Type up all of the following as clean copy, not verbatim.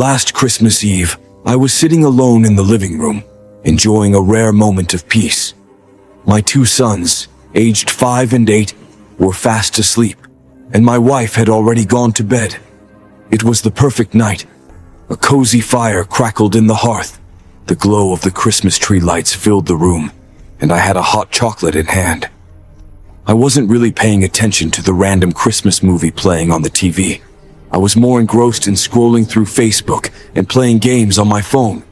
Last Christmas Eve, I was sitting alone in the living room, enjoying a rare moment of peace. My two sons, aged 5 and 8, were fast asleep, and my wife had already gone to bed. It was the perfect night. A cozy fire crackled in the hearth. The glow of the Christmas tree lights filled the room, and I had a hot chocolate in hand. I wasn't really paying attention to the random Christmas movie playing on the TV. I was more engrossed in scrolling through Facebook and playing games on my phone.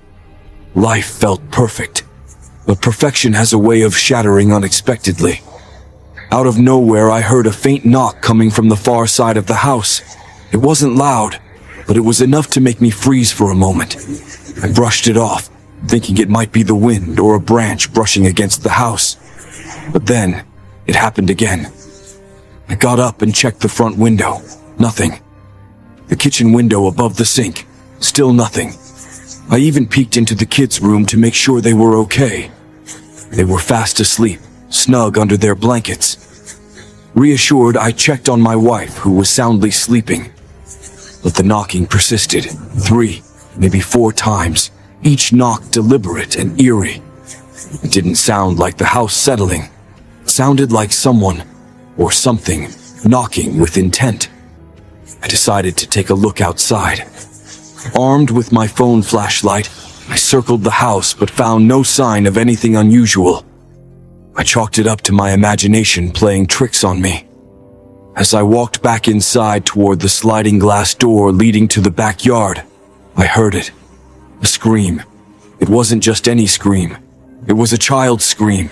Life felt perfect, but perfection has a way of shattering unexpectedly. Out of nowhere, I heard a faint knock coming from the far side of the house. It wasn't loud, but it was enough to make me freeze for a moment. I brushed it off, thinking it might be the wind or a branch brushing against the house. But then, it happened again. I got up and checked the front window. Nothing. The kitchen window above the sink. Still nothing. I even peeked into the kids' room to make sure they were okay. They were fast asleep, snug under their blankets. Reassured, I checked on my wife, who was soundly sleeping. But the knocking persisted. 3, maybe 4 times, each knock deliberate and eerie. It didn't sound like the house settling. It sounded like someone, or something, knocking with intent. I decided to take a look outside. Armed with my phone flashlight, I circled the house but found no sign of anything unusual. I chalked it up to my imagination playing tricks on me. As I walked back inside toward the sliding glass door leading to the backyard, I heard it. A scream. It wasn't just any scream. It was a child's scream.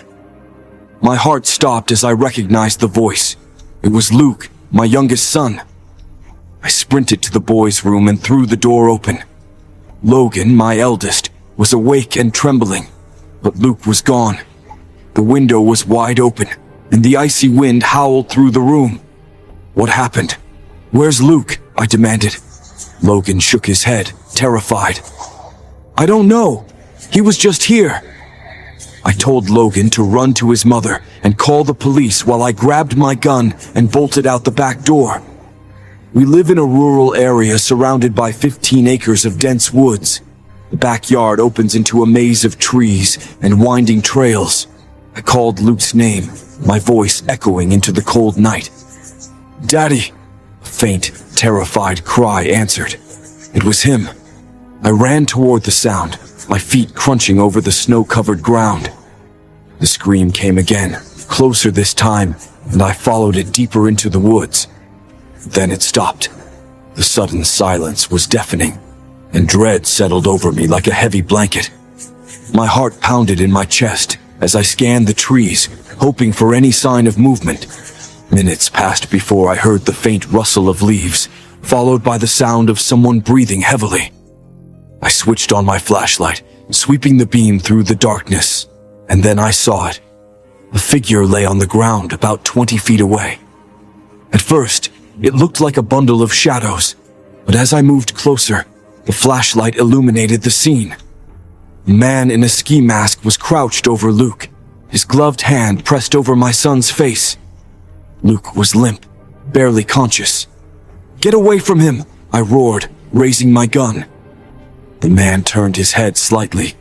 My heart stopped as I recognized the voice. It was Luke, my youngest son. I sprinted to the boys' room and threw the door open. Logan, my eldest, was awake and trembling, but Luke was gone. The window was wide open, and the icy wind howled through the room. What happened? Where's Luke? I demanded. Logan shook his head, terrified. I don't know. He was just here. I told Logan to run to his mother and call the police while I grabbed my gun and bolted out the back door. We live in a rural area surrounded by 15 acres of dense woods. The backyard opens into a maze of trees and winding trails. I called Luke's name, my voice echoing into the cold night. Daddy! A faint, terrified cry answered. It was him. I ran toward the sound, my feet crunching over the snow-covered ground. The scream came again, closer this time, and I followed it deeper into the woods. Then it stopped. The sudden silence was deafening, and dread settled over me like a heavy blanket. My heart pounded in my chest as I scanned the trees, hoping for any sign of movement. Minutes passed before I heard the faint rustle of leaves, followed by the sound of someone breathing heavily. I switched on my flashlight, sweeping the beam through the darkness, and then I saw it. A figure lay on the ground about 20 feet away. At first, it looked like a bundle of shadows, but as I moved closer, the flashlight illuminated the scene. A man in a ski mask was crouched over Luke, his gloved hand pressed over my son's face. Luke was limp, barely conscious. Get away from him, I roared, raising my gun. The man turned his head slightly,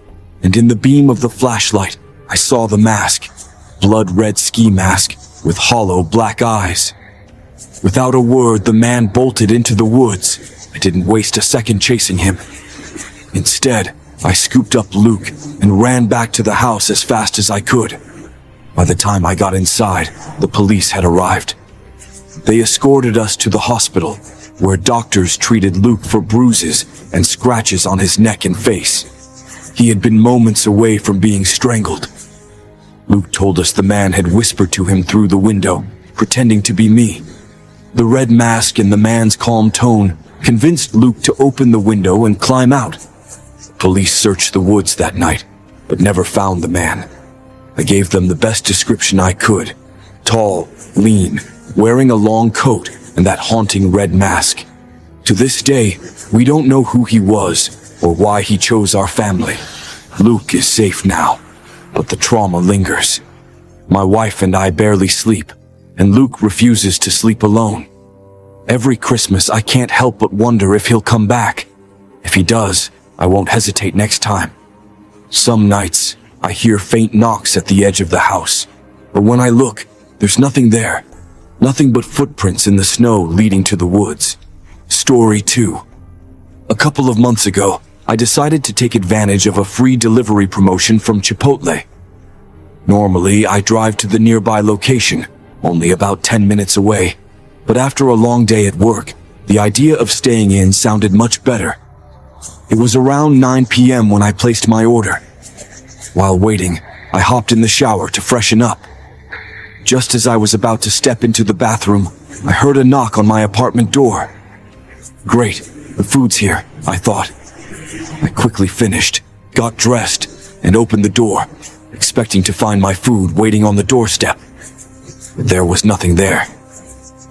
and in the beam of the flashlight, I saw the mask, blood-red ski mask with hollow black eyes. Without a word, the man bolted into the woods. I didn't waste a second chasing him. Instead, I scooped up Luke and ran back to the house as fast as I could. By the time I got inside, the police had arrived. They escorted us to the hospital, where doctors treated Luke for bruises and scratches on his neck and face. He had been moments away from being strangled. Luke told us the man had whispered to him through the window, pretending to be me. The red mask and the man's calm tone convinced Luke to open the window and climb out. Police searched the woods that night, but never found the man. I gave them the best description I could. Tall, lean, wearing a long coat and that haunting red mask. To this day, we don't know who he was or why he chose our family. Luke is safe now, but the trauma lingers. My wife and I barely sleep, and Luke refuses to sleep alone. Every Christmas, I can't help but wonder if he'll come back. If he does, I won't hesitate next time. Some nights, I hear faint knocks at the edge of the house, but when I look, there's nothing there. Nothing but footprints in the snow leading to the woods. Story 2. A couple of months ago, I decided to take advantage of a free delivery promotion from Chipotle. Normally, I drive to the nearby location, only about 10 minutes away, but after a long day at work, the idea of staying in sounded much better. It was around 9 p.m. when I placed my order. While waiting, I hopped in the shower to freshen up. Just as I was about to step into the bathroom, I heard a knock on my apartment door. Great, the food's here, I thought. I quickly finished, got dressed, and opened the door, expecting to find my food waiting on the doorstep. But there was nothing there.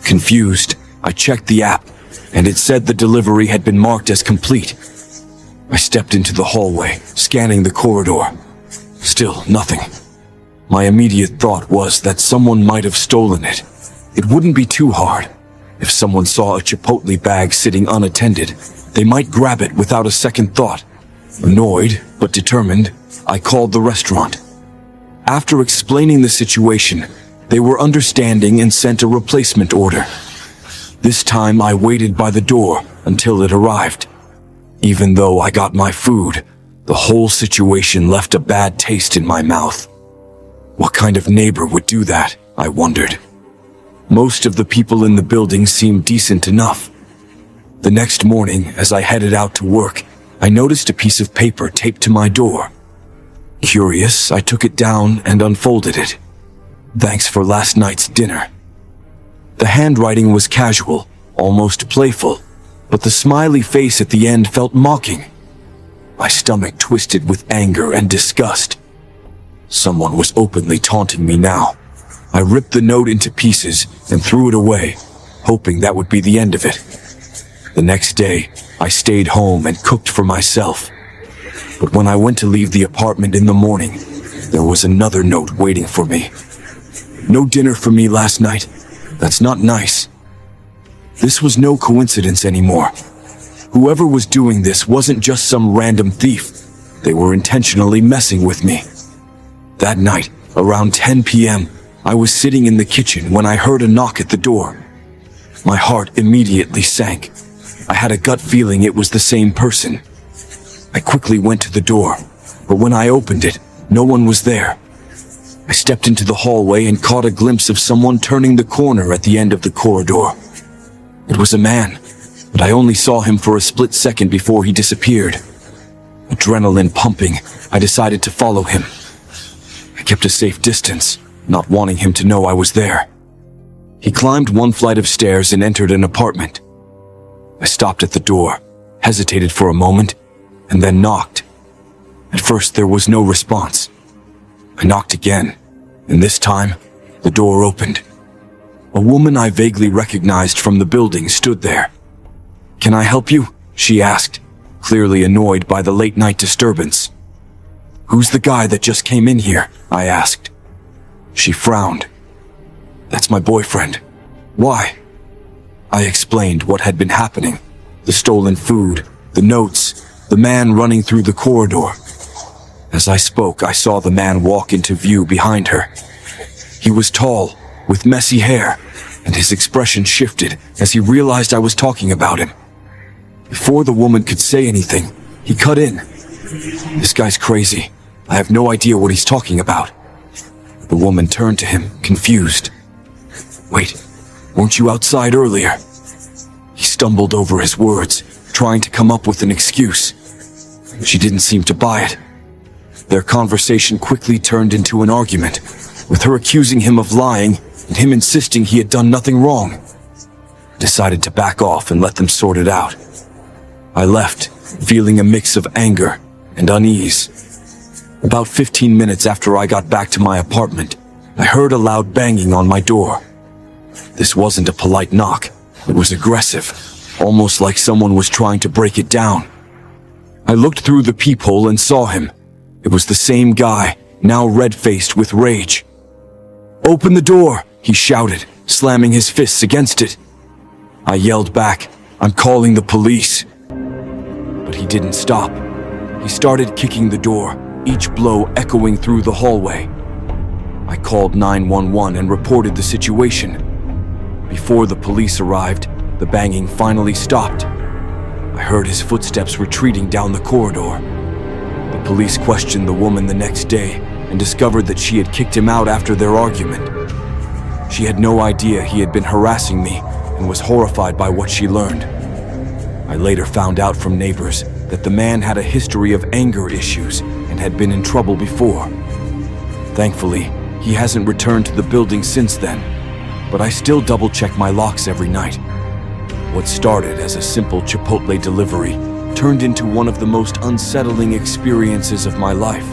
Confused, I checked the app, and it said the delivery had been marked as complete. I stepped into the hallway, scanning the corridor. Still nothing. My immediate thought was that someone might have stolen it. It wouldn't be too hard. If someone saw a Chipotle bag sitting unattended, they might grab it without a second thought. Annoyed, but determined, I called the restaurant. After explaining the situation, they were understanding and sent a replacement order. This time I waited by the door until it arrived. Even though I got my food, the whole situation left a bad taste in my mouth. What kind of neighbor would do that, I wondered. Most of the people in the building seemed decent enough. The next morning, as I headed out to work, I noticed a piece of paper taped to my door. Curious, I took it down and unfolded it. Thanks for last night's dinner. The handwriting was casual, almost playful, but the smiley face at the end felt mocking. My stomach twisted with anger and disgust. Someone was openly taunting me now. I ripped the note into pieces and threw it away, hoping that would be the end of it. The next day, I stayed home and cooked for myself. But when I went to leave the apartment in the morning, there was another note waiting for me. No dinner for me last night. That's not nice. This was no coincidence anymore. Whoever was doing this wasn't just some random thief. They were intentionally messing with me. That night, around 10 p.m., I was sitting in the kitchen when I heard a knock at the door. My heart immediately sank. I had a gut feeling it was the same person. I quickly went to the door, but when I opened it, no one was there. I stepped into the hallway and caught a glimpse of someone turning the corner at the end of the corridor. It was a man, but I only saw him for a split second before he disappeared. Adrenaline pumping, I decided to follow him. I kept a safe distance, not wanting him to know I was there. He climbed one flight of stairs and entered an apartment. I stopped at the door, hesitated for a moment, and then knocked. At first, there was no response. I knocked again, and this time, the door opened. A woman I vaguely recognized from the building stood there. "Can I help you?" she asked, clearly annoyed by the late-night disturbance. "Who's the guy that just came in here?" I asked. She frowned. "That's my boyfriend. Why?" I explained what had been happening. The stolen food, the notes, the man running through the corridor. As I spoke, I saw the man walk into view behind her. He was tall, with messy hair, and his expression shifted as he realized I was talking about him. Before the woman could say anything, he cut in. "This guy's crazy. I have no idea what he's talking about." The woman turned to him, confused. "Wait, weren't you outside earlier?" He stumbled over his words, trying to come up with an excuse. She didn't seem to buy it. Their conversation quickly turned into an argument, with her accusing him of lying and him insisting he had done nothing wrong. I decided to back off and let them sort it out. I left, feeling a mix of anger and unease. About 15 minutes after I got back to my apartment, I heard a loud banging on my door. This wasn't a polite knock. It was aggressive, almost like someone was trying to break it down. I looked through the peephole and saw him. It was the same guy, now red-faced with rage. "Open the door!" he shouted, slamming his fists against it. I yelled back, "I'm calling the police." But he didn't stop. He started kicking the door, each blow echoing through the hallway. I called 911 and reported the situation. Before the police arrived, the banging finally stopped. I heard his footsteps retreating down the corridor. The police questioned the woman the next day and discovered that she had kicked him out after their argument. She had no idea he had been harassing me and was horrified by what she learned. I later found out from neighbors that the man had a history of anger issues and had been in trouble before. Thankfully, he hasn't returned to the building since then, but I still double-check my locks every night. What started as a simple Chipotle delivery turned into one of the most unsettling experiences of my life.